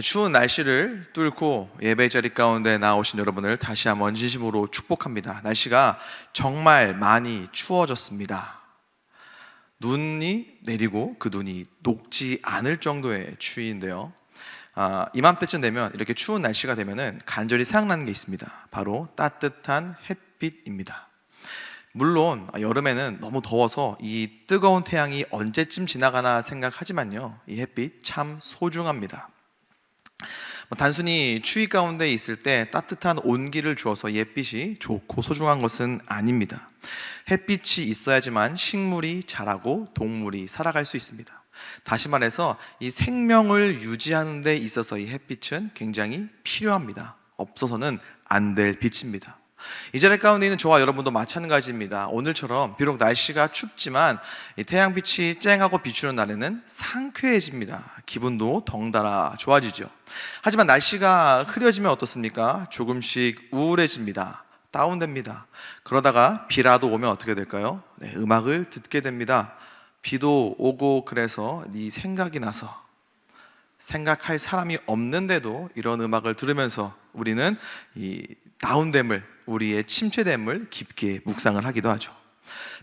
추운 날씨를 뚫고 예배 자리 가운데 나오신 여러분을 다시 한번 진심으로 축복합니다. 날씨가 정말 많이 추워졌습니다. 눈이 내리고 그 눈이 녹지 않을 정도의 추위인데요. 이맘때쯤 되면, 이렇게 추운 날씨가 되면은 간절히 생각나는 게 있습니다. 바로 따뜻한 햇빛입니다. 물론 여름에는 너무 더워서 이 뜨거운 태양이 언제쯤 지나가나 생각하지만요, 이 햇빛 참 소중합니다. 단순히 추위 가운데 있을 때 따뜻한 온기를 주어서 햇빛이 좋고 소중한 것은 아닙니다. 햇빛이 있어야지만 식물이 자라고 동물이 살아갈 수 있습니다. 다시 말해서 이 생명을 유지하는 데 있어서 이 햇빛은 굉장히 필요합니다. 없어서는 안 될 빛입니다. 이 자리 가운데 있는 저와 여러분도 마찬가지입니다. 오늘처럼 비록 날씨가 춥지만 이 태양빛이 쨍하고 비추는 날에는 상쾌해집니다. 기분도 덩달아 좋아지죠. 하지만 날씨가 흐려지면 어떻습니까? 조금씩 우울해집니다. 다운됩니다. 그러다가 비라도 오면 어떻게 될까요? 음악을 듣게 됩니다. 비도 오고, 그래서 네 생각이 나서 생각할 사람이 없는데도 이런 음악을 들으면서 우리는 이 다운됨을, 우리의 침체됨을 깊게 묵상을 하기도 하죠.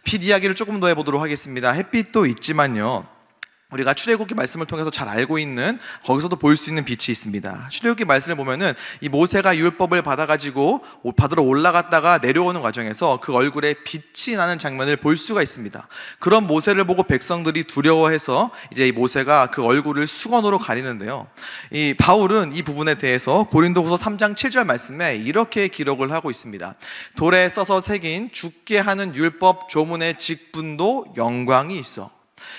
빛 이야기를 조금 더 해보도록 하겠습니다. 햇빛도 있지만요, 우리가 출애굽기 말씀을 통해서 잘 알고 있는, 거기서도 볼 수 있는 빛이 있습니다. 출애굽기 말씀을 보면은 이 모세가 율법을 받아가지고 받으러 올라갔다가 내려오는 과정에서 그 얼굴에 빛이 나는 장면을 볼 수가 있습니다. 그런 모세를 보고 백성들이 두려워해서 이제 이 모세가 그 얼굴을 수건으로 가리는데요, 이 바울은 이 부분에 대해서 고린도후서 3장 7절 말씀에 이렇게 기록을 하고 있습니다. 돌에 써서 새긴 죽게 하는 율법 조문의 직분도 영광이 있어.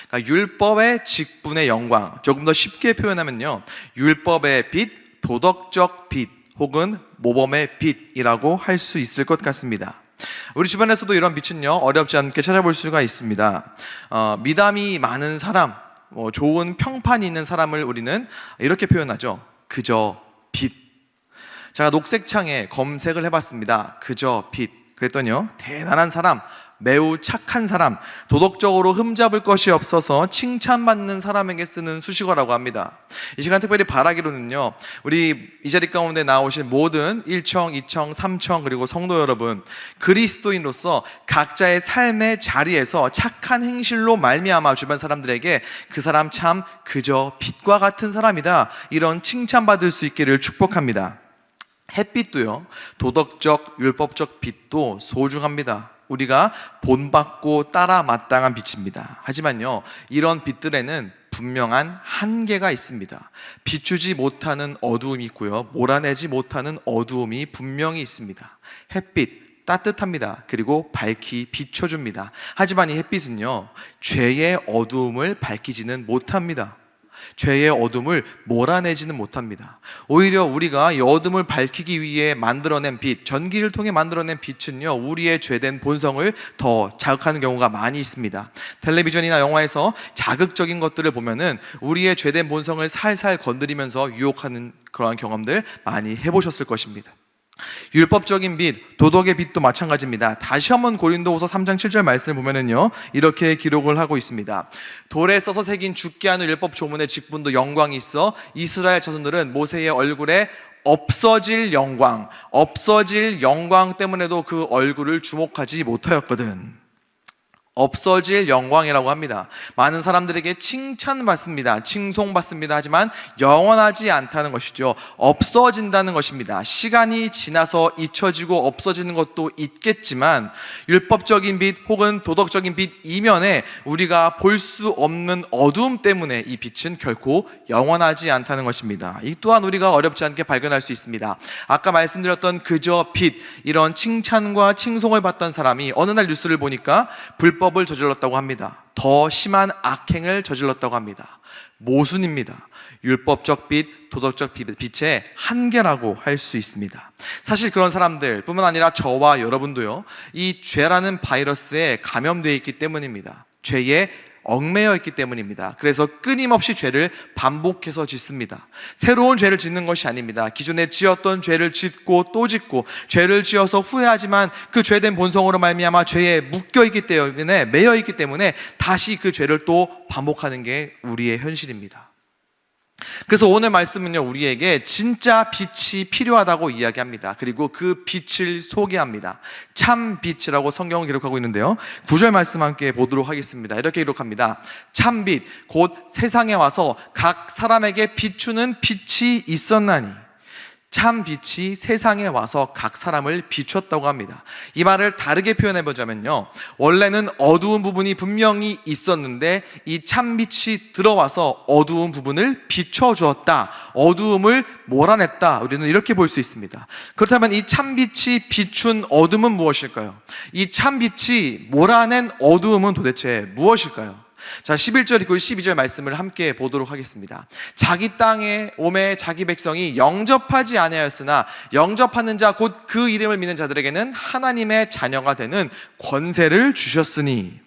그러니까 율법의 직분의 영광, 조금 더 쉽게 표현하면요, 율법의 빛, 도덕적 빛, 혹은 모범의 빛이라고 할 수 있을 것 같습니다. 우리 주변에서도 이런 빛은요, 어렵지 않게 찾아볼 수가 있습니다. 미담이 많은 사람, 좋은 평판이 있는 사람을 우리는 이렇게 표현하죠. 그저 빛. 제가 녹색창에 검색을 해봤습니다. 그저 빛. 그랬더니요, 대단한 사람, 매우 착한 사람, 도덕적으로 흠잡을 것이 없어서 칭찬받는 사람에게 쓰는 수식어라고 합니다. 이 시간 특별히 바라기로는요, 우리 이 자리 가운데 나오신 모든 1청, 2청, 3청, 그리고 성도 여러분, 그리스도인으로서 각자의 삶의 자리에서 착한 행실로 말미암아 주변 사람들에게 그 사람 참 그저 빛과 같은 사람이다, 이런 칭찬받을 수 있기를 축복합니다. 햇빛도요, 도덕적, 율법적 빛도 소중합니다. 우리가 본받고 따라 마땅한 빛입니다. 하지만요, 이런 빛들에는 분명한 한계가 있습니다. 비추지 못하는 어두움이 있고요, 몰아내지 못하는 어두움이 분명히 있습니다. 햇빛 따뜻합니다. 그리고 밝히 비춰줍니다. 하지만 이 햇빛은요, 죄의 어두움을 밝히지는 못합니다. 죄의 어둠을 몰아내지는 못합니다. 오히려 우리가 이 어둠을 밝히기 위해 만들어낸 빛, 전기를 통해 만들어낸 빛은요, 우리의 죄된 본성을 더 자극하는 경우가 많이 있습니다. 텔레비전이나 영화에서 자극적인 것들을 보면은 우리의 죄된 본성을 살살 건드리면서 유혹하는 그러한 경험들 많이 해보셨을 것입니다. 율법적인 빛, 도덕의 빛도 마찬가지입니다. 다시 한번 고린도후서 3장 7절 말씀을 보면은요, 이렇게 기록을 하고 있습니다. 돌에 써서 새긴 죽게 하는 율법 조문의 직분도 영광이 있어 이스라엘 자손들은 모세의 얼굴에 없어질 영광 때문에도 그 얼굴을 주목하지 못하였거든. 없어질 영광이라고 합니다. 많은 사람들에게 칭찬받습니다. 칭송받습니다. 하지만 영원하지 않다는 것이죠. 없어진다는 것입니다. 시간이 지나서 잊혀지고 없어지는 것도 있겠지만 율법적인 빛 혹은 도덕적인 빛 이면에 우리가 볼 수 없는 어두움 때문에 이 빛은 결코 영원하지 않다는 것입니다. 이 또한 우리가 어렵지 않게 발견할 수 있습니다. 아까 말씀드렸던 그저 빛, 이런 칭찬과 칭송을 받던 사람이 어느 날 뉴스를 보니까 불법을 저질렀다고 합니다. 더 심한 악행을 저질렀다고 합니다. 모순입니다. 율법적 빛, 도덕적 빛의 한계라고 할 수 있습니다. 사실 그런 사람들 뿐만 아니라 저와 여러분도요, 이 죄라는 바이러스에 감염되어 있기 때문입니다. 죄에 얽매여 있기 때문입니다. 그래서 끊임없이 죄를 반복해서 짓습니다. 새로운 죄를 짓는 것이 아닙니다. 기존에 지었던 죄를 짓고 또 짓고, 죄를 지어서 후회하지만 그 죄된 본성으로 말미암아 죄에 묶여있기 때문에, 매여있기 때문에 다시 그 죄를 또 반복하는 게 우리의 현실입니다. 그래서 오늘 말씀은요, 우리에게 진짜 빛이 필요하다고 이야기합니다. 그리고 그 빛을 소개합니다. 참 빛이라고 성경은 기록하고 있는데요, 9절 말씀 함께 보도록 하겠습니다. 이렇게 기록합니다. 참 빛, 곧 세상에 와서 각 사람에게 비추는 빛이 있었나니. 참 빛이 세상에 와서 각 사람을 비췄다고 합니다. 이 말을 다르게 표현해 보자면요, 원래는 어두운 부분이 분명히 있었는데 이 참 빛이 들어와서 어두운 부분을 비춰주었다, 어두움을 몰아냈다, 우리는 이렇게 볼 수 있습니다. 그렇다면 이 참 빛이 비춘 어둠은 무엇일까요? 이 참 빛이 몰아낸 어두움은 도대체 무엇일까요? 자, 11절 그리고 12절 말씀을 함께 보도록 하겠습니다. 자기 땅에 오매 자기 백성이 영접하지 아니하였으나 영접하는 자 곧 그 이름을 믿는 자들에게는 하나님의 자녀가 되는 권세를 주셨으니.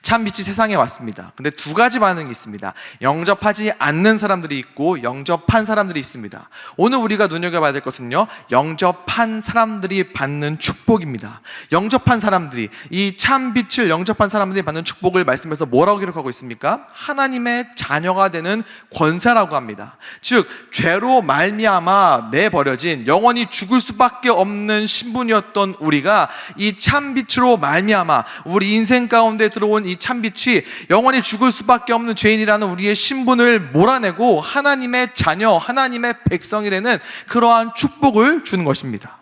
참 빛이 세상에 왔습니다. 근데 두 가지 반응이 있습니다. 영접하지 않는 사람들이 있고 영접한 사람들이 있습니다. 오늘 우리가 눈여겨봐야 될 것은요, 영접한 사람들이 받는 축복입니다. 영접한 사람들이, 이 참 빛을 영접한 사람들이 받는 축복을 말씀에서 뭐라고 기록하고 있습니까? 하나님의 자녀가 되는 권세라고 합니다. 즉, 죄로 말미암아 내버려진 영원히 죽을 수밖에 없는 신분이었던 우리가 이 참 빛으로 말미암아 우리 인생 가운데 들어온 이 참빛이 영원히 죽을 수밖에 없는 죄인이라는 우리의 신분을 몰아내고 하나님의 자녀, 하나님의 백성이 되는 그러한 축복을 주는 것입니다.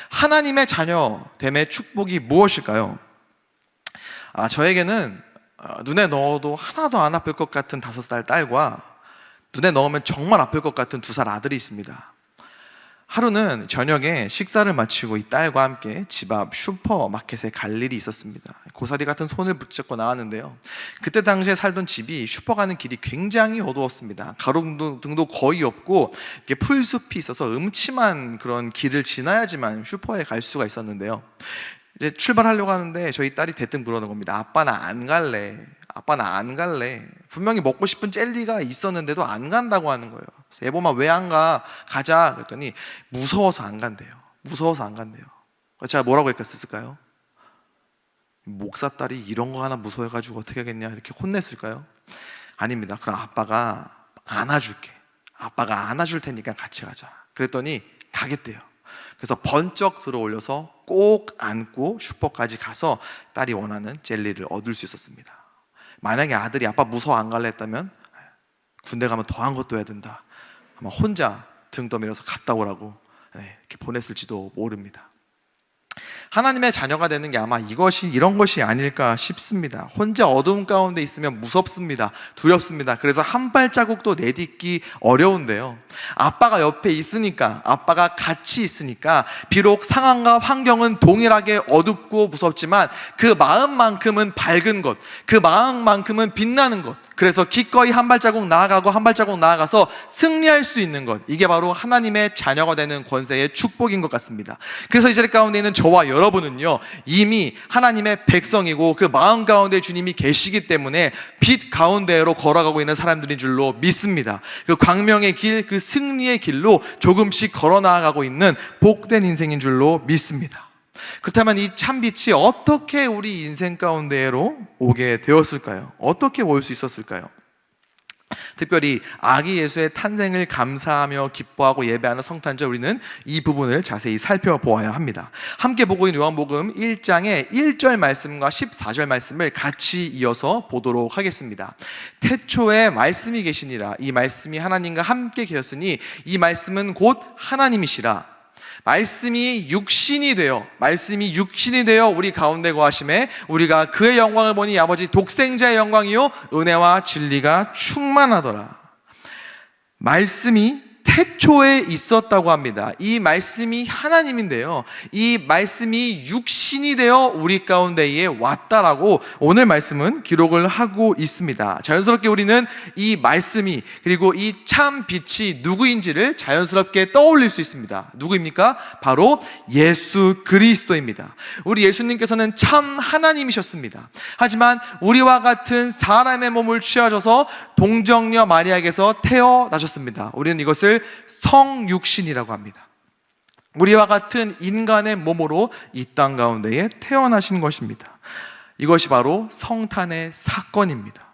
하나님의 자녀됨의 축복이 무엇일까요? 저에게는 눈에 넣어도 하나도 안 아플 것 같은 5살 딸과 눈에 넣으면 정말 아플 것 같은 2살 아들이 있습니다. 하루는 저녁에 식사를 마치고 이 딸과 함께 집 앞 슈퍼마켓에 갈 일이 있었습니다. 고사리 같은 손을 붙잡고 나왔는데요, 그때 당시에 살던 집이 슈퍼 가는 길이 굉장히 어두웠습니다. 가로등도 거의 없고 이렇게 풀숲이 있어서 음침한 그런 길을 지나야지만 슈퍼에 갈 수가 있었는데요, 이제 출발하려고 하는데 저희 딸이 대뜸 그러는 겁니다. 아빠 나 안 갈래. 아빠 나 안 갈래. 분명히 먹고 싶은 젤리가 있었는데도 안 간다고 하는 거예요. 그래서 여보마 왜 안 가? 가자. 그랬더니 무서워서 안 간대요. 무서워서 안 간대요. 제가 뭐라고 했을까요? 목사딸이 이런 거 하나 무서워해가지고 어떻게 하겠냐 이렇게 혼냈을까요? 아닙니다. 그럼 아빠가 안아줄게. 아빠가 안아줄 테니까 같이 가자. 그랬더니 가겠대요. 그래서 번쩍 들어 올려서 꼭 안고 슈퍼까지 가서 딸이 원하는 젤리를 얻을 수 있었습니다. 만약에 아들이 아빠 무서워 안 갈래 했다면 군대 가면 더한 것도 해야 된다, 아마 혼자 등 떠밀어서 갔다 오라고 이렇게 보냈을지도 모릅니다. 하나님의 자녀가 되는 게 아마 이런 것이 아닐까 싶습니다. 혼자 어두움 가운데 있으면 무섭습니다. 두렵습니다. 그래서 한 발자국도 내딛기 어려운데요, 아빠가 옆에 있으니까, 아빠가 같이 있으니까 비록 상황과 환경은 동일하게 어둡고 무섭지만 그 마음만큼은 밝은 것, 그 마음만큼은 빛나는 것, 그래서 기꺼이 한 발자국 나아가고 한 발자국 나아가서 승리할 수 있는 것, 이게 바로 하나님의 자녀가 되는 권세의 축복인 것 같습니다. 그래서 이 자리 가운데 있는 저와 여러분은요, 이미 하나님의 백성이고 그 마음 가운데 주님이 계시기 때문에 빛 가운데로 걸어가고 있는 사람들인 줄로 믿습니다. 그 광명의 길, 그 승리의 길로 조금씩 걸어 나아가고 있는 복된 인생인 줄로 믿습니다. 그렇다면 이 참빛이 어떻게 우리 인생 가운데로 오게 되었을까요? 어떻게 올 수 있었을까요? 특별히 아기 예수의 탄생을 감사하며 기뻐하고 예배하는 성탄절, 우리는 이 부분을 자세히 살펴보아야 합니다. 함께 보고 있는 요한복음 1장의 1절 말씀과 14절 말씀을 같이 이어서 보도록 하겠습니다. 태초에 말씀이 계시니라. 이 말씀이 하나님과 함께 계셨으니 이 말씀은 곧 하나님이시라. 말씀이 육신이 되어 우리 가운데 거하심에 우리가 그의 영광을 보니 아버지 독생자의 영광이요 은혜와 진리가 충만하더라. 말씀이 태초에 있었다고 합니다. 이 말씀이 하나님인데요, 이 말씀이 육신이 되어 우리 가운데에 왔다라고 오늘 말씀은 기록을 하고 있습니다. 자연스럽게 우리는 이 말씀이, 그리고 이 참 빛이 누구인지를 자연스럽게 떠올릴 수 있습니다. 누구입니까? 바로 예수 그리스도입니다. 우리 예수님께서는 참 하나님이셨습니다. 하지만 우리와 같은 사람의 몸을 취하셔서 동정녀 마리아에게서 태어나셨습니다. 우리는 이것을 성육신이라고 합니다. 우리와 같은 인간의 몸으로 이 땅 가운데에 태어나신 것입니다. 이것이 바로 성탄의 사건입니다.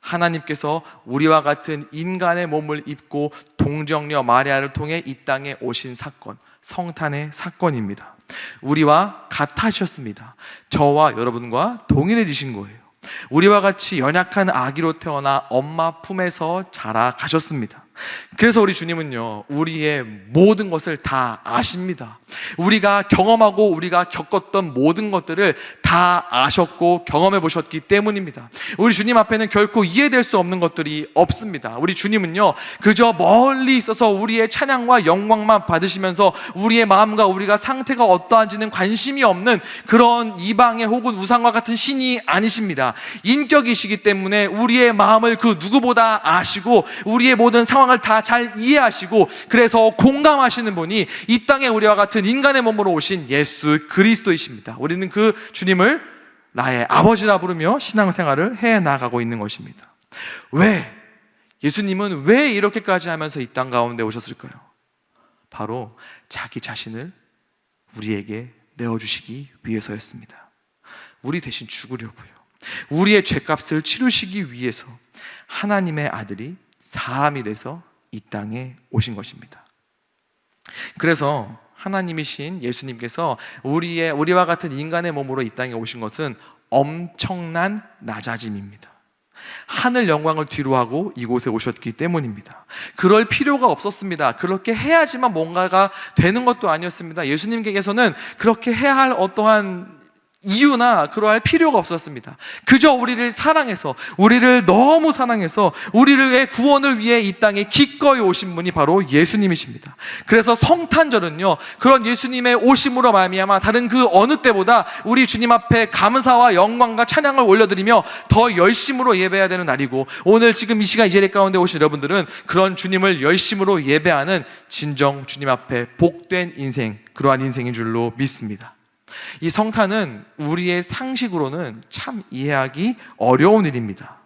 하나님께서 우리와 같은 인간의 몸을 입고 동정녀 마리아를 통해 이 땅에 오신 사건, 성탄의 사건입니다. 우리와 같아지셨습니다. 저와 여러분과 동일해지신 거예요. 우리와 같이 연약한 아기로 태어나 엄마 품에서 자라가셨습니다. 그래서 우리 주님은요, 우리의 모든 것을 다 아십니다. 우리가 경험하고 우리가 겪었던 모든 것들을 다 아셨고 경험해 보셨기 때문입니다. 우리 주님 앞에는 결코 이해될 수 없는 것들이 없습니다. 우리 주님은요, 그저 멀리 있어서 우리의 찬양과 영광만 받으시면서 우리의 마음과 우리가 상태가 어떠한지는 관심이 없는 그런 이방의 혹은 우상과 같은 신이 아니십니다. 인격이시기 때문에 우리의 마음을 그 누구보다 아시고 우리의 모든 상황을 다 잘 이해하시고 그래서 공감하시는 분이 이 땅에 우리와 같은 인간의 몸으로 오신 예수 그리스도이십니다. 우리는 그 주님을 나의 아버지라 부르며 신앙생활을 해나가고 있는 것입니다. 왜? 예수님은 왜 이렇게까지 하면서 이 땅 가운데 오셨을까요? 바로 자기 자신을 우리에게 내어주시기 위해서였습니다. 우리 대신 죽으려고요. 우리의 죄값을 치르시기 위해서 하나님의 아들이 사람이 돼서 이 땅에 오신 것입니다. 그래서 하나님이신 예수님께서 우리와 같은 인간의 몸으로 이 땅에 오신 것은 엄청난 낮아짐입니다. 하늘 영광을 뒤로하고 이곳에 오셨기 때문입니다. 그럴 필요가 없었습니다. 그렇게 해야지만 뭔가가 되는 것도 아니었습니다. 예수님께서는 그렇게 해야 할 어떠한 이유나 그러할 필요가 없었습니다. 그저 우리를 사랑해서, 우리를 너무 사랑해서 우리의 구원을 위해 이 땅에 기꺼이 오신 분이 바로 예수님이십니다. 그래서 성탄절은요, 그런 예수님의 오심으로 말미암아 다른 그 어느 때보다 우리 주님 앞에 감사와 영광과 찬양을 올려드리며 더 열심으로 예배해야 되는 날이고, 오늘 지금 이 시간 이 자리 가운데 오신 여러분들은 그런 주님을 열심으로 예배하는 진정 주님 앞에 복된 인생, 그러한 인생인 줄로 믿습니다. 이 성탄은 우리의 상식으로는 참 이해하기 어려운 일입니다.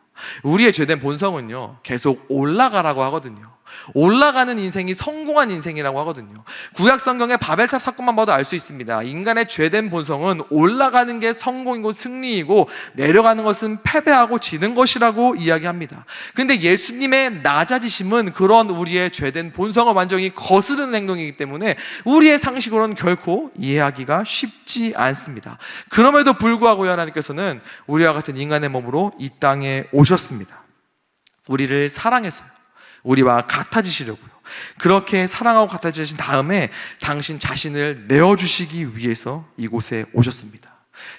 우리의 죄된 본성은요, 계속 올라가라고 하거든요. 올라가는 인생이 성공한 인생이라고 하거든요. 구약 성경의 바벨탑 사건만 봐도 알 수 있습니다. 인간의 죄된 본성은 올라가는 게 성공이고 승리이고 내려가는 것은 패배하고 지는 것이라고 이야기합니다. 근데 예수님의 낮아지심은 그런 우리의 죄된 본성을 완전히 거스르는 행동이기 때문에 우리의 상식으로는 결코 이해하기가 쉽지 않습니다. 그럼에도 불구하고 하나님께서는 우리와 같은 인간의 몸으로 이 땅에 오셨습니다. 우리를 사랑해서요, 우리와 같아지시려고요. 그렇게 사랑하고 같아지신 다음에 당신 자신을 내어주시기 위해서 이곳에 오셨습니다.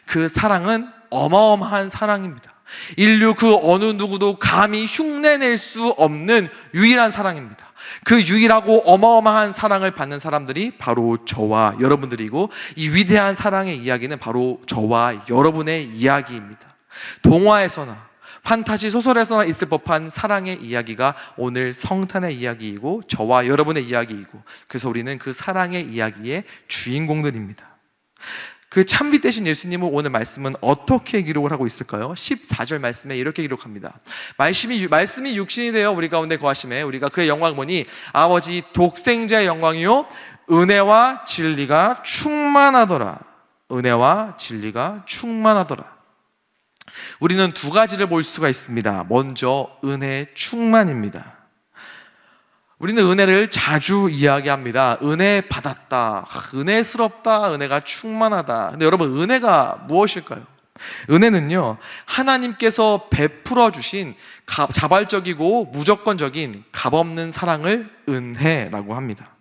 그 사랑은 어마어마한 사랑입니다. 인류 그 어느 누구도 감히 흉내낼 수 없는 유일한 사랑입니다. 그 유일하고 어마어마한 사랑을 받는 사람들이 바로 저와 여러분들이고, 이 위대한 사랑의 이야기는 바로 저와 여러분의 이야기입니다. 동화에서나 판타지 소설에서나 있을 법한 사랑의 이야기가 오늘 성탄의 이야기이고 저와 여러분의 이야기이고, 그래서 우리는 그 사랑의 이야기의 주인공들입니다. 그 참빛 대신 예수님은 오늘 말씀은 어떻게 기록을 하고 있을까요? 14절 말씀에 이렇게 기록합니다. 말씀이 육신이 되어 우리 가운데 거하심에 우리가 그의 영광을 보니 아버지 독생자의 영광이요 은혜와 진리가 충만하더라. 은혜와 진리가 충만하더라. 우리는 두 가지를 볼 수가 있습니다. 먼저 은혜 충만입니다. 우리는 은혜를 자주 이야기합니다. 은혜 받았다, 은혜스럽다, 은혜가 충만하다. 근데 여러분, 은혜가 무엇일까요? 은혜는요, 하나님께서 베풀어 주신 자발적이고 무조건적인 값없는 사랑을 은혜라고 합니다.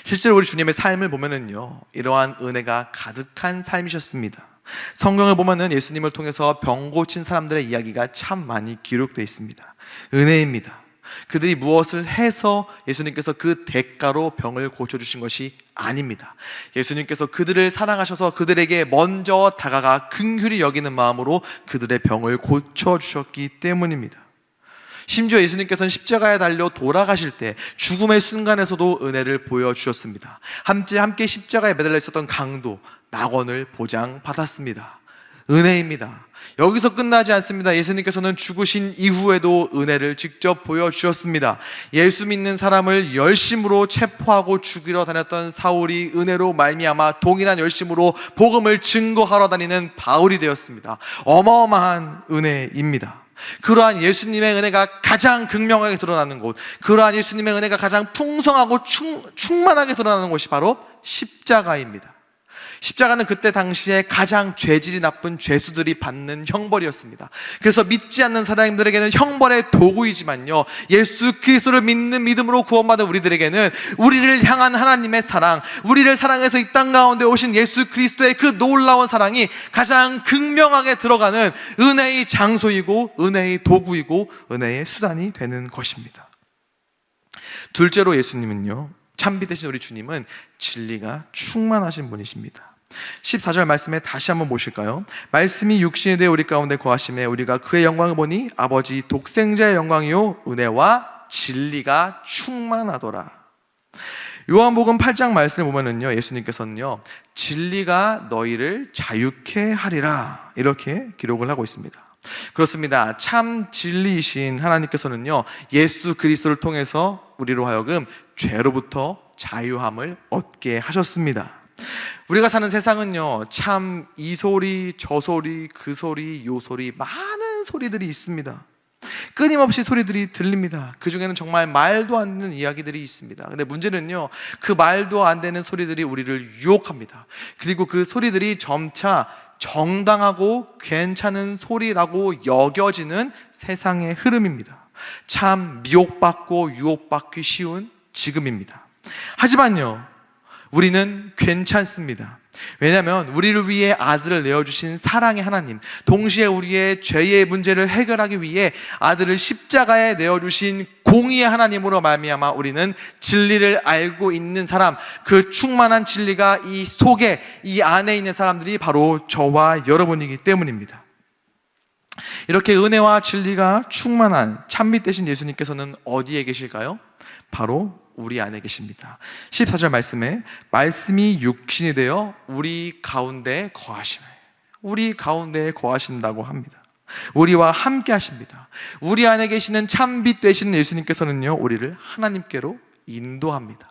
실제로 우리 주님의 삶을 보면은요, 이러한 은혜가 가득한 삶이셨습니다. 성경을 보면은 예수님을 통해서 병 고친 사람들의 이야기가 참 많이 기록되어 있습니다. 은혜입니다. 그들이 무엇을 해서 예수님께서 그 대가로 병을 고쳐주신 것이 아닙니다. 예수님께서 그들을 사랑하셔서 그들에게 먼저 다가가 긍휼히 여기는 마음으로 그들의 병을 고쳐주셨기 때문입니다. 심지어 예수님께서는 십자가에 달려 돌아가실 때 죽음의 순간에서도 은혜를 보여주셨습니다. 함께 십자가에 매달려 있었던 강도 낙원을 보장받았습니다. 은혜입니다. 여기서 끝나지 않습니다. 예수님께서는 죽으신 이후에도 은혜를 직접 보여주셨습니다. 예수 믿는 사람을 열심으로 체포하고 죽이러 다녔던 사울이 은혜로 말미암아 동일한 열심으로 복음을 증거하러 다니는 바울이 되었습니다. 어마어마한 은혜입니다. 그러한 예수님의 은혜가 가장 극명하게 드러나는 곳, 그러한 예수님의 은혜가 가장 풍성하고 충만하게 드러나는 곳이 바로 십자가입니다. 십자가는 그때 당시에 가장 죄질이 나쁜 죄수들이 받는 형벌이었습니다. 그래서 믿지 않는 사람들에게는 형벌의 도구이지만요, 예수 그리스도를 믿는 믿음으로 구원받은 우리들에게는 우리를 향한 하나님의 사랑, 우리를 사랑해서 이 땅 가운데 오신 예수 그리스도의 그 놀라운 사랑이 가장 극명하게 들어가는 은혜의 장소이고 은혜의 도구이고 은혜의 수단이 되는 것입니다. 둘째로 예수님은요, 참비 되신 우리 주님은 진리가 충만하신 분이십니다. 14절 말씀에 다시 한번 보실까요? 말씀이 육신이 되어 우리 가운데 거하심에 우리가 그의 영광을 보니 아버지 독생자의 영광이요 은혜와 진리가 충만하더라. 요한복음 8장 말씀을 보면은요, 예수님께서는요, 진리가 너희를 자유케 하리라 이렇게 기록을 하고 있습니다. 그렇습니다. 참 진리이신 하나님께서는요, 예수 그리스도를 통해서 우리로 하여금 죄로부터 자유함을 얻게 하셨습니다. 우리가 사는 세상은요, 참 이 소리 저 소리 그 소리 요 소리 많은 소리들이 있습니다. 끊임없이 소리들이 들립니다. 그 중에는 정말 말도 안 되는 이야기들이 있습니다. 근데 문제는요, 그 말도 안 되는 소리들이 우리를 유혹합니다. 그리고 그 소리들이 점차 정당하고 괜찮은 소리라고 여겨지는 세상의 흐름입니다. 참 미혹받고 유혹받기 쉬운 지금입니다. 하지만요, 우리는 괜찮습니다. 왜냐하면 우리를 위해 아들을 내어주신 사랑의 하나님, 동시에 우리의 죄의 문제를 해결하기 위해 아들을 십자가에 내어주신 공의의 하나님으로 말미암아 우리는 진리를 알고 있는 사람, 그 충만한 진리가 이 속에, 이 안에 있는 사람들이 바로 저와 여러분이기 때문입니다. 이렇게 은혜와 진리가 충만한 참빛 되신 예수님께서는 어디에 계실까요? 바로 우리 안에 계십니다. 14절 말씀에 말씀이 육신이 되어 우리 가운데 거하시네, 우리 가운데 거하신다고 합니다. 우리와 함께 하십니다. 우리 안에 계시는 참빛 되시는 예수님께서는요, 우리를 하나님께로 인도합니다.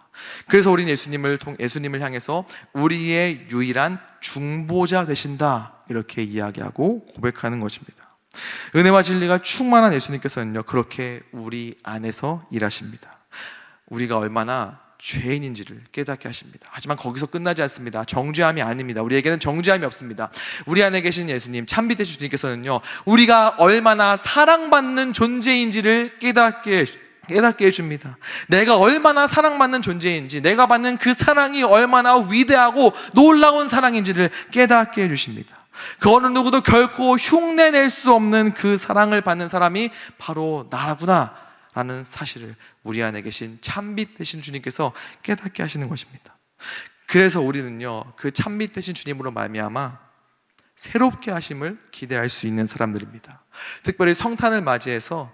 그래서 우리는 예수님을 향해서 우리의 유일한 중보자 되신다 이렇게 이야기하고 고백하는 것입니다. 은혜와 진리가 충만한 예수님께서는요, 그렇게 우리 안에서 일하십니다. 우리가 얼마나 죄인인지를 깨닫게 하십니다. 하지만 거기서 끝나지 않습니다. 정죄함이 아닙니다. 우리에게는 정죄함이 없습니다. 우리 안에 계신 예수님, 참빛 되신 주님께서는요, 우리가 얼마나 사랑받는 존재인지를 깨닫게 해줍니다. 내가 얼마나 사랑받는 존재인지, 내가 받는 그 사랑이 얼마나 위대하고 놀라운 사랑인지를 깨닫게 해주십니다. 그 어느 누구도 결코 흉내낼 수 없는 그 사랑을 받는 사람이 바로 나라구나 라는 사실을 우리 안에 계신 참빛 되신 주님께서 깨닫게 하시는 것입니다. 그래서 우리는요, 그 참빛 되신 주님으로 말미암아 새롭게 하심을 기대할 수 있는 사람들입니다. 특별히 성탄을 맞이해서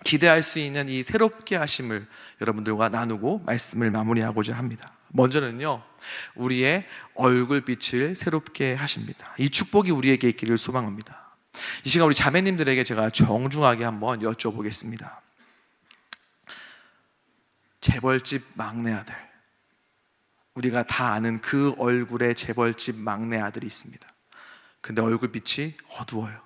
기대할 수 있는 이 새롭게 하심을 여러분들과 나누고 말씀을 마무리하고자 합니다. 먼저는요, 우리의 얼굴빛을 새롭게 하십니다. 이 축복이 우리에게 있기를 소망합니다. 이 시간 우리 자매님들에게 제가 정중하게 한번 여쭤보겠습니다. 재벌집 막내 아들, 우리가 다 아는 그 얼굴의 재벌집 막내 아들이 있습니다. 근데 얼굴빛이 어두워요.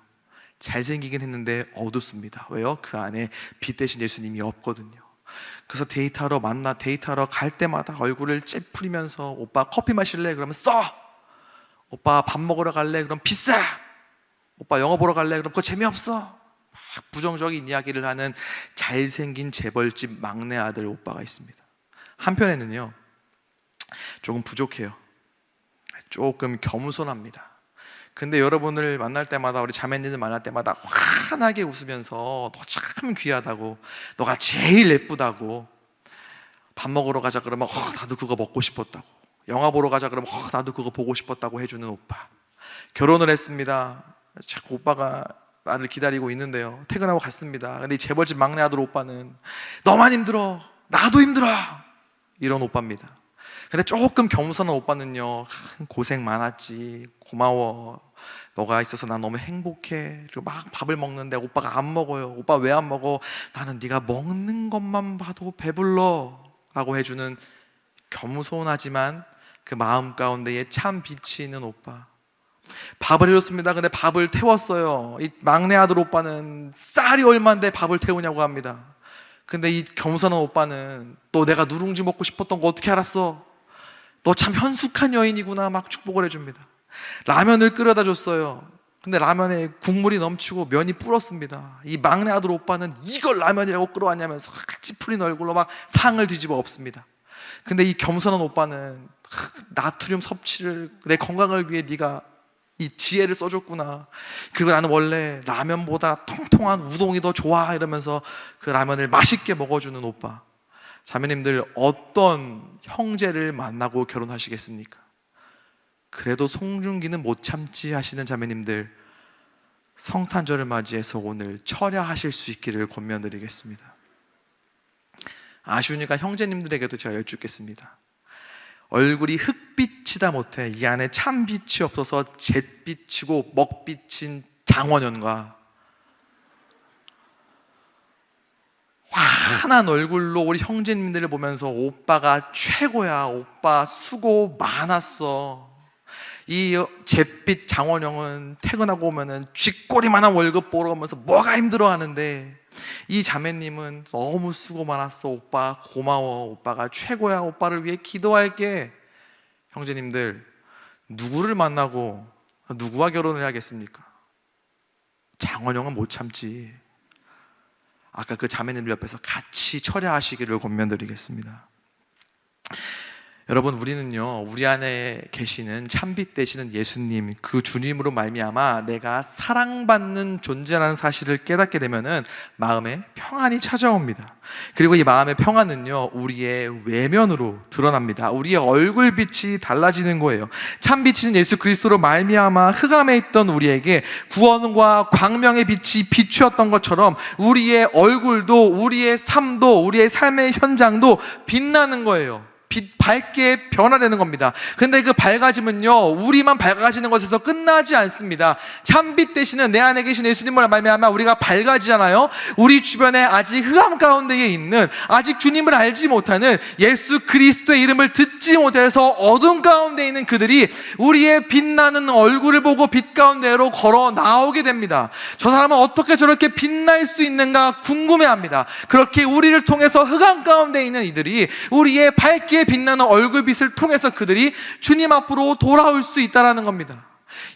잘생기긴 했는데 어둡습니다. 왜요? 그 안에 빛 대신 예수님이 없거든요. 그래서 데이트하러 갈 때마다 얼굴을 찌푸리면서 오빠 커피 마실래? 그러면 써! 오빠 밥 먹으러 갈래? 그럼 비싸! 오빠 영화 보러 갈래? 그럼 그거 재미없어! 부정적인 이야기를 하는 잘생긴 재벌집 막내 아들 오빠가 있습니다. 한편에는요, 조금 부족해요. 조금 겸손합니다. 근데 여러분을 만날 때마다, 우리 자매님들 만날 때마다 환하게 웃으면서 너 참 귀하다고, 너가 제일 예쁘다고, 밥 먹으러 가자 그러면 나도 그거 먹고 싶었다고, 영화 보러 가자 그러면 나도 그거 보고 싶었다고 해주는 오빠. 결혼을 했습니다. 자꾸 오빠가 나를 기다리고 있는데요, 퇴근하고 갔습니다. 근데 이 재벌집 막내 아들 오빠는 너만 힘들어, 나도 힘들어, 이런 오빠입니다. 근데 조금 겸손한 오빠는요, 고생 많았지, 고마워, 너가 있어서 난 너무 행복해. 그리고 막 밥을 먹는데 오빠가 안 먹어요. 오빠 왜 안 먹어? 나는 네가 먹는 것만 봐도 배불러 라고 해주는 겸손하지만 그 마음 가운데에 참 빛이 있는 오빠. 밥을 해줬습니다. 근데 밥을 태웠어요. 이 막내 아들 오빠는 쌀이 얼마인데 밥을 태우냐고 합니다. 근데 이 겸손한 오빠는 너 내가 누룽지 먹고 싶었던 거 어떻게 알았어? 너 참 현숙한 여인이구나 막 축복을 해줍니다. 라면을 끓여다 줬어요. 근데 라면에 국물이 넘치고 면이 불었습니다. 이 막내 아들 오빠는 이걸 라면이라고 끌어왔냐면서 같이 풀린 얼굴로 막 상을 뒤집어 엎습니다. 근데 이 겸손한 오빠는 나트륨 섭취를 내 건강을 위해 네가 이 지혜를 써줬구나. 그리고 나는 원래 라면보다 통통한 우동이 더 좋아 이러면서 그 라면을 맛있게 먹어주는 오빠. 자매님들, 어떤 형제를 만나고 결혼하시겠습니까? 그래도 송중기는 못 참지 하시는 자매님들, 성탄절을 맞이해서 오늘 철야하실 수 있기를 권면드리겠습니다. 아쉬우니까 형제님들에게도 제가 여쭙겠습니다. 얼굴이 흑빛이다 못해 이 안에 참빛이 없어서 잿빛이고 먹빛인 장원연과 환한 얼굴로 우리 형제님들을 보면서 오빠가 최고야, 오빠 수고 많았어, 이 잿빛 장원영은 퇴근하고 오면은 쥐꼬리만한 월급 보러 오면서 뭐가 힘들어 하는데, 이 자매님은 너무 수고 많았어, 오빠 고마워, 오빠가 최고야, 오빠를 위해 기도할게. 형제님들, 누구를 만나고 누구와 결혼을 해야겠습니까? 장원영은 못 참지. 아까 그 자매님들 옆에서 같이 철야하시기를 권면드리겠습니다. 여러분, 우리는요, 우리 안에 계시는 참빛 되시는 예수님, 그 주님으로 말미암아 내가 사랑받는 존재라는 사실을 깨닫게 되면은 마음에 평안이 찾아옵니다. 그리고 이 마음의 평안은요, 우리의 외면으로 드러납니다. 우리의 얼굴빛이 달라지는 거예요. 참빛인 예수 그리스도로 말미암아 흑암에 있던 우리에게 구원과 광명의 빛이 비추었던 것처럼 우리의 얼굴도, 우리의 삶도, 우리의 삶의 현장도 빛나는 거예요. 밝게 변화되는 겁니다. 근데 그 밝아짐은요, 우리만 밝아지는 것에서 끝나지 않습니다. 참빛 되시는 내 안에 계신 예수님을 말미암아 우리가 밝아지잖아요. 우리 주변에 아직 흑암 가운데에 있는, 아직 주님을 알지 못하는, 예수 그리스도의 이름을 듣지 못해서 어둠 가운데 있는 그들이 우리의 빛나는 얼굴을 보고 빛 가운데로 걸어 나오게 됩니다. 저 사람은 어떻게 저렇게 빛날 수 있는가 궁금해합니다. 그렇게 우리를 통해서 흑암 가운데 있는 이들이 우리의 밝게 빛나는 얼굴빛을 통해서 그들이 주님 앞으로 돌아올 수 있다는 겁니다.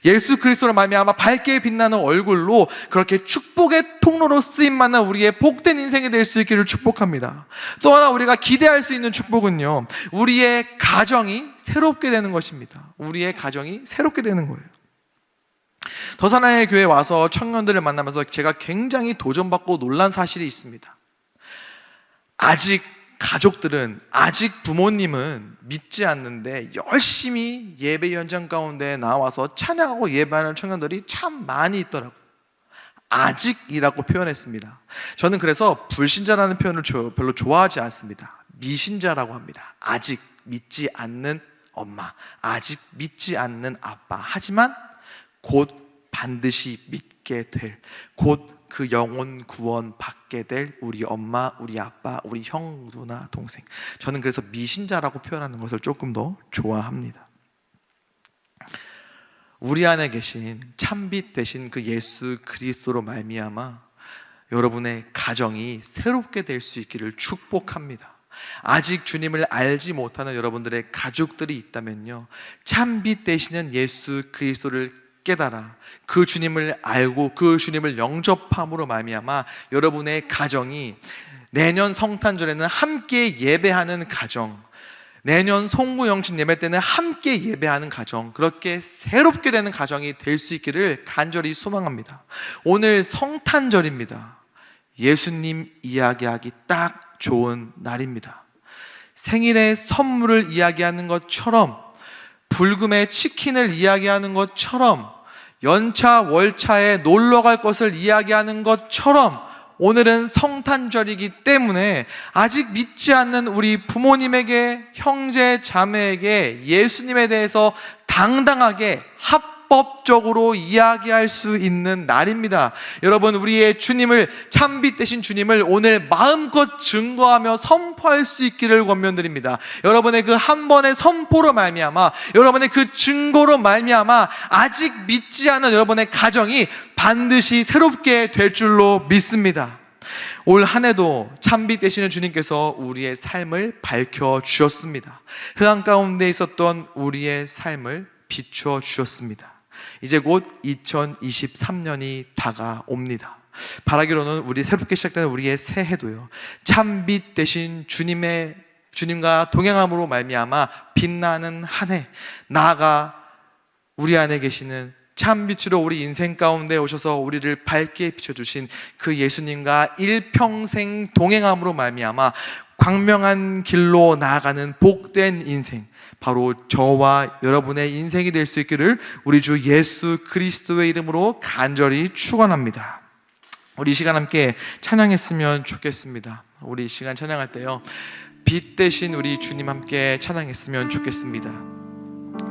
예수 그리스도로 말미암아 밝게 빛나는 얼굴로 그렇게 축복의 통로로 쓰임받는 우리의 복된 인생이 될 수 있기를 축복합니다. 또 하나 우리가 기대할 수 있는 축복은요, 우리의 가정이 새롭게 되는 것입니다. 우리의 가정이 새롭게 되는 거예요. 더사나의 교회에 와서 청년들을 만나면서 제가 굉장히 도전받고 놀란 사실이 있습니다. 아직 가족들은, 아직 부모님은 믿지 않는데 열심히 예배 현장 가운데 나와서 찬양하고 예배하는 청년들이 참 많이 있더라고요. 아직이라고 표현했습니다. 저는 그래서 불신자라는 표현을 별로 좋아하지 않습니다. 미신자라고 합니다. 아직 믿지 않는 엄마, 아직 믿지 않는 아빠, 하지만 곧 반드시 믿게 될, 곧 그 영혼 구원 받게 될 우리 엄마, 우리 아빠, 우리 형, 누나, 동생. 저는 그래서 미신자라고 표현하는 것을 조금 더 좋아합니다. 우리 안에 계신 참빛 되신 그 예수 그리스도로 말미암아 여러분의 가정이 새롭게 될 수 있기를 축복합니다. 아직 주님을 알지 못하는 여러분들의 가족들이 있다면요, 참빛 되시는 예수 그리스도를 깨달아 그 주님을 알고 그 주님을 영접함으로 말미암아 여러분의 가정이 내년 성탄절에는 함께 예배하는 가정, 내년 송구영신 예배 때는 함께 예배하는 가정, 그렇게 새롭게 되는 가정이 될 수 있기를 간절히 소망합니다. 오늘 성탄절입니다. 예수님 이야기하기 딱 좋은 날입니다. 생일의 선물을 이야기하는 것처럼, 불금의 치킨을 이야기하는 것처럼, 연차 월차에 놀러 갈 것을 이야기하는 것처럼 오늘은 성탄절이기 때문에 아직 믿지 않는 우리 부모님에게, 형제 자매에게 예수님에 대해서 당당하게 합법적으로 이야기할 수 있는 날입니다. 여러분, 우리의 주님을, 참빛 되신 주님을 오늘 마음껏 증거하며 선포할 수 있기를 권면드립니다. 여러분의 그 한 번의 선포로 말미암아, 여러분의 그 증거로 말미암아 아직 믿지 않은 여러분의 가정이 반드시 새롭게 될 줄로 믿습니다. 올 한 해도 참빛 되시는 주님께서 우리의 삶을 밝혀주셨습니다. 흑암 가운데 있었던 우리의 삶을 비춰주셨습니다. 이제 곧 2023년이 다가옵니다. 바라기로는 우리 새롭게 시작되는 우리의 새해도요, 참빛 되신 주님과 동행함으로 말미암아 빛나는 한 해, 나아가 우리 안에 계시는 참빛으로 우리 인생 가운데 오셔서 우리를 밝게 비춰주신 그 예수님과 일평생 동행함으로 말미암아 광명한 길로 나아가는 복된 인생, 바로 저와 여러분의 인생이 될 수 있기를 우리 주 예수 그리스도의 이름으로 간절히 축원합니다. 우리 이 시간 함께 찬양했으면 좋겠습니다. 우리 이 시간 찬양할 때요, 빛 대신 우리 주님 함께 찬양했으면 좋겠습니다.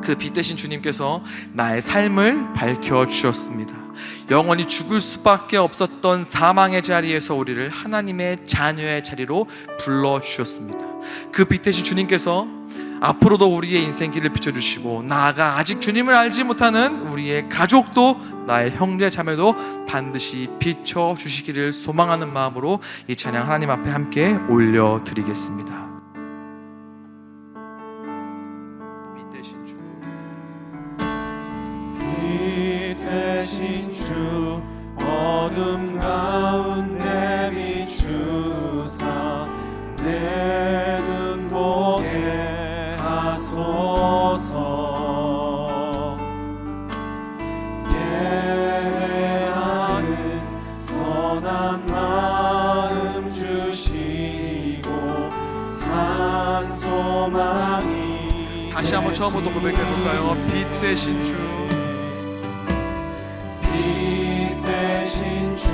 그 빛 대신 주님께서 나의 삶을 밝혀주셨습니다. 영원히 죽을 수밖에 없었던 사망의 자리에서 우리를 하나님의 자녀의 자리로 불러주셨습니다. 그 빛 대신 주님께서 앞으로도 우리의 인생 길을 비춰주시고, 나아가 아직 주님을 알지 못하는 우리의 가족도, 나의 형제 자매도 반드시 비춰주시기를 소망하는 마음으로 이 찬양 하나님 앞에 함께 올려드리겠습니다. 대신 주 어둠 가운데 비추사 내 눈 보게 하소서. 예배하는 선한 마음 주시고 산 소망이 다시 한번 처음부터 고백해볼까요? 빛 대신 주, 대신 주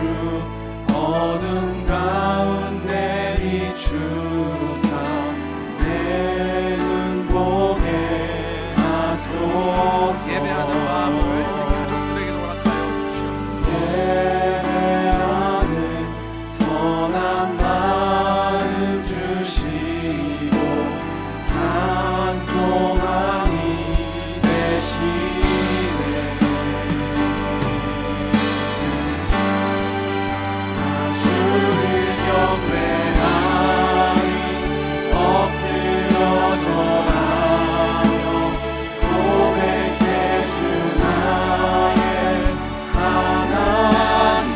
어둠 가운데 비추사 내 눈 보게 하소서. 예배하는 마음을 우리 가족들에게도 허락하여 주시옵소서. 예배하는 선한 마음 주시고 산 소망이 되시네. 주를 경배하리 엎드려 절하며 고백해 주 나의 하나님.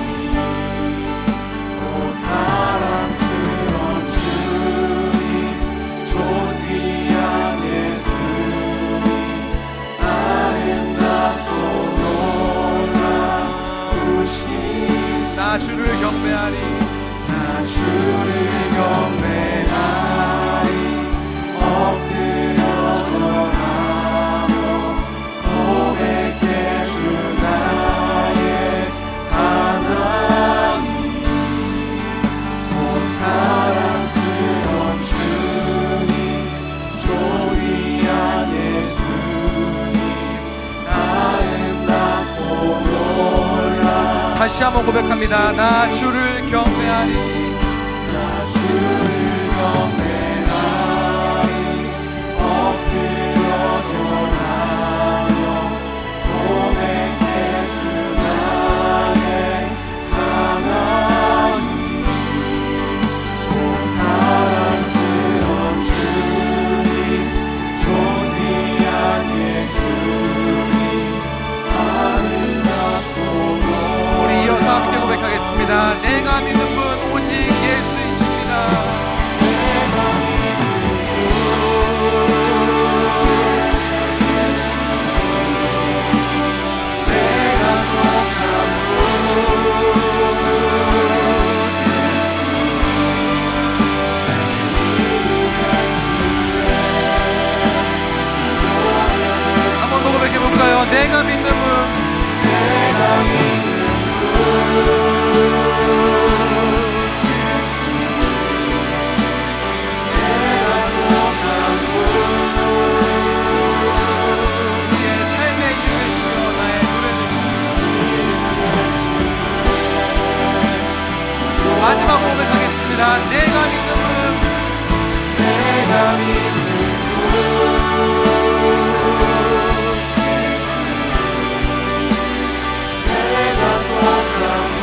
오 사랑스런 주님, 존귀한 예수님, 아름답고 놀라우신 나 주를 경배하리, 나 주를 경배하리 엎드려 절하며 고백해 주 나의 하나님. 오 사랑스런 주님, 존귀한 예수님, 아름답고 놀라. 다시 한번 고백합니다. 나 주를 경배하리, 나 주를 경배하리 엎드려 절하며 고백해 주 나의 하나님. 오 사랑스런 주님, 존귀한 예수님, 아름답고 우리 이어서 함께 고백하겠습니다. 내가 믿는 분 오직 예수이십니다. 내가 마지막 호흡을 가겠습니다. 내가 믿는 분, 내가 믿는 내가 속한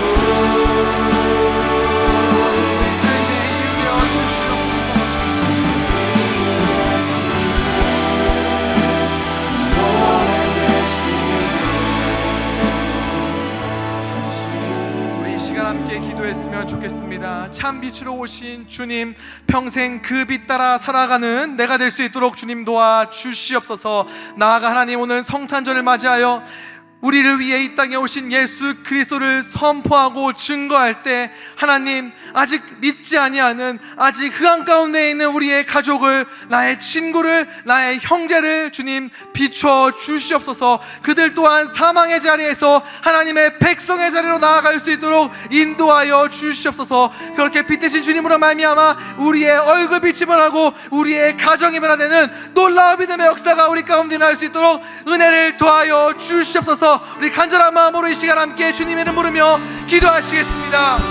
우리 이 시간 함께 기도했으면 좋겠습니다. 참 빛으로 오신 주님, 평생 그 빛 따라 살아가는 내가 될 수 있도록 주님 도와 주시옵소서. 나아가 하나님, 오늘 성탄절을 맞이하여 우리를 위해 이 땅에 오신 예수 그리스도를 선포하고 증거할 때 하나님, 아직 믿지 아니하는, 아직 흑암 가운데 있는 우리의 가족을, 나의 친구를, 나의 형제를 주님 비춰 주시옵소서. 그들 또한 사망의 자리에서 하나님의 백성의 자리로 나아갈 수 있도록 인도하여 주시옵소서. 그렇게 빛 대신 주님으로 말미암아 우리의 얼굴 빛이 변하고 우리의 가정이 변화되는 놀라운 믿음의 역사가 우리 가운데 일어날 수 있도록 은혜를 더하여 주시옵소서. 우리 간절한 마음으로 이 시간 함께 주님의 이름 부르며 기도하시겠습니다.